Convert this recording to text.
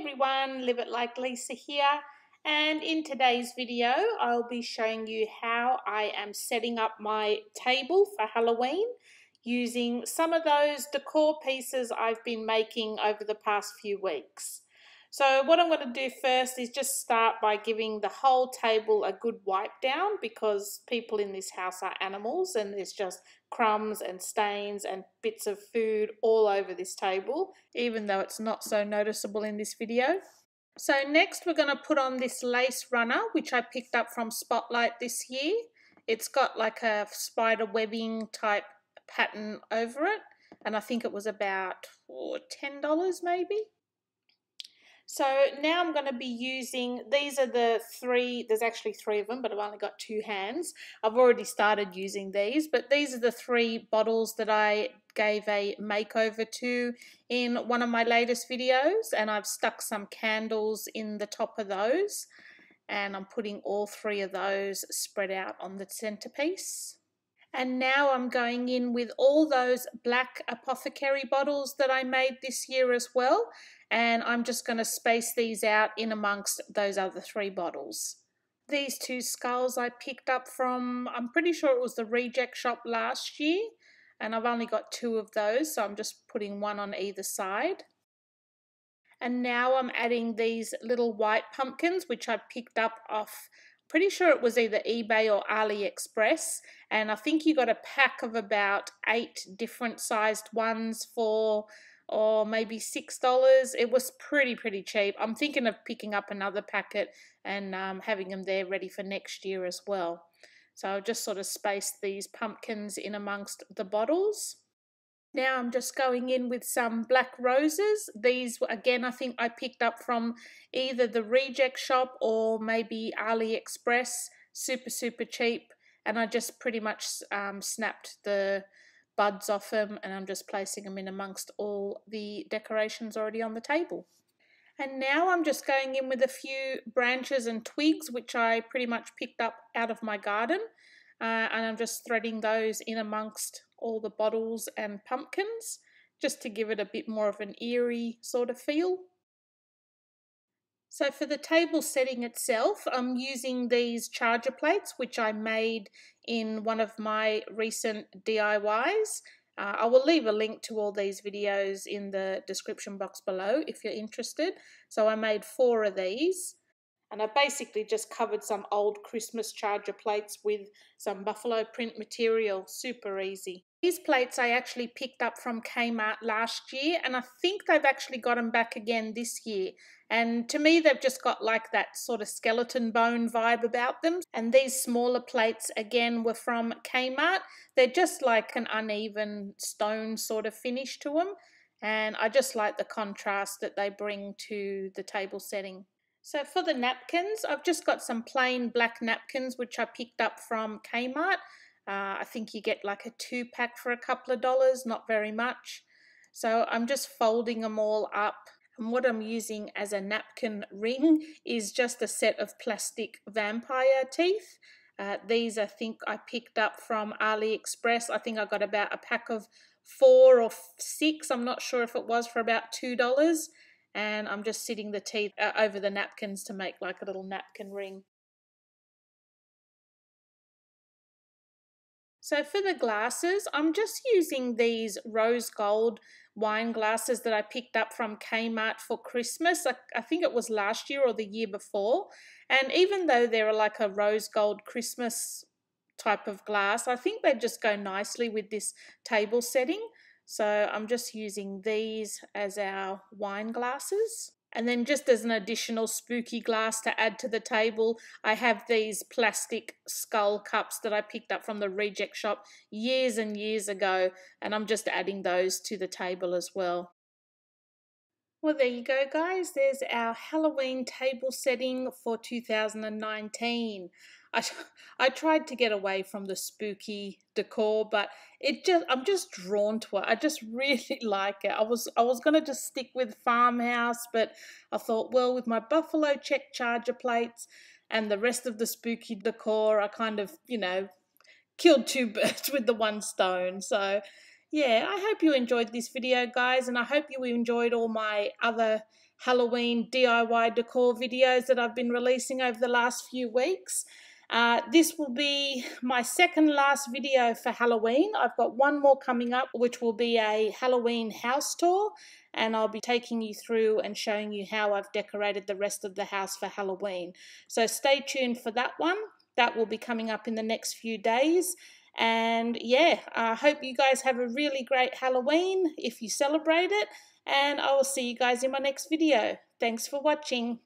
everyone, Live It Like Lisa here, and in today's video I'll be showing you how I am setting up my table for Halloween using some of those decor pieces I've been making over the past few weeks. So what I'm going to do first is just start by giving the whole table a good wipe down, because people in this house are animals and there's just crumbs and stains and bits of food all over this table, even though it's not so noticeable in this video. So next we're going to put on this lace runner, which I picked up from Spotlight this year. It's got like a spider webbing type pattern over it, and I think it was about $10 maybe. So now I'm going to be using, these are the three, there's actually three of them, but I've only got two hands. I've already started using these, but these are the three bottles that I gave a makeover to in one of my latest videos, and I've stuck some candles in the top of those, and I'm putting all three of those spread out on the centerpiece. And now I'm going in with all those black apothecary bottles that I made this year as well. And I'm just going to space these out in amongst those other three bottles. These two skulls I picked up from, I'm pretty sure it was the Reject Shop last year. And I've only got two of those, so I'm just putting one on either side. And now I'm adding these little white pumpkins, which I picked up off, pretty sure it was either eBay or AliExpress, and I think you got a pack of about 8 different sized ones for maybe $6. It was pretty cheap. I'm thinking of picking up another packet and having them there ready for next year as well. So I'll just sort of space these pumpkins in amongst the bottles. Now I'm just going in with some black roses. These, again, I think I picked up from either the Reject Shop or maybe AliExpress. Super cheap. And I just pretty much snapped the buds off them, and I'm just placing them in amongst all the decorations already on the table. And now I'm just going in with a few branches and twigs, which I pretty much picked up out of my garden. And I'm just threading those in amongst all the bottles and pumpkins, just to give it a bit more of an eerie sort of feel. So for the table setting itself, I'm using these charger plates, which I made in one of my recent DIYs. I will leave a link to all these videos in the description box below if you're interested. So I made 4 of these. And I basically just covered some old Christmas charger plates with some buffalo print material. Super easy. These plates I actually picked up from Kmart last year, and I think they've actually got them back again this year. And to me, they've just got like that sort of skeleton bone vibe about them. And these smaller plates, again, were from Kmart. They're just like an uneven stone sort of finish to them. And I just like the contrast that they bring to the table setting. So for the napkins, I've just got some plain black napkins, which I picked up from Kmart. I think you get like a 2-pack for a couple of dollars, not very much. So I'm just folding them all up. And what I'm using as a napkin ring is just a set of plastic vampire teeth. These I think I picked up from AliExpress. I think I got about a pack of 4 or 6. I'm not sure if it was, for about $2. And I'm just sitting the teeth over the napkins to make like a little napkin ring. So for the glasses, I'm just using these rose gold wine glasses that I picked up from Kmart for Christmas. I think it was last year or the year before. And even though they're like a rose gold Christmas type of glass, I think they just go nicely with this table setting. So I'm just using these as our wine glasses. And then just as an additional spooky glass to add to the table, I have these plastic skull cups that I picked up from the Reject Shop years and years ago. And I'm just adding those to the table as well. Well, there you go, guys. There's our Halloween table setting for 2019. I tried to get away from the spooky decor, but I'm just drawn to it. I just really like it. I was gonna just stick with farmhouse, but I thought, well, with my buffalo check charger plates and the rest of the spooky decor, I kind of, killed 2 birds with the 1 stone. So yeah, I hope you enjoyed this video, guys, and I hope you enjoyed all my other Halloween DIY decor videos that I've been releasing over the last few weeks. This will be my second last video for Halloween. I've got one more coming up, which will be a Halloween house tour, and I'll be taking you through and showing you how I've decorated the rest of the house for Halloween. So stay tuned for that one. That will be coming up in the next few days. And yeah, I hope you guys have a really great Halloween if you celebrate it, and I will see you guys in my next video. Thanks for watching.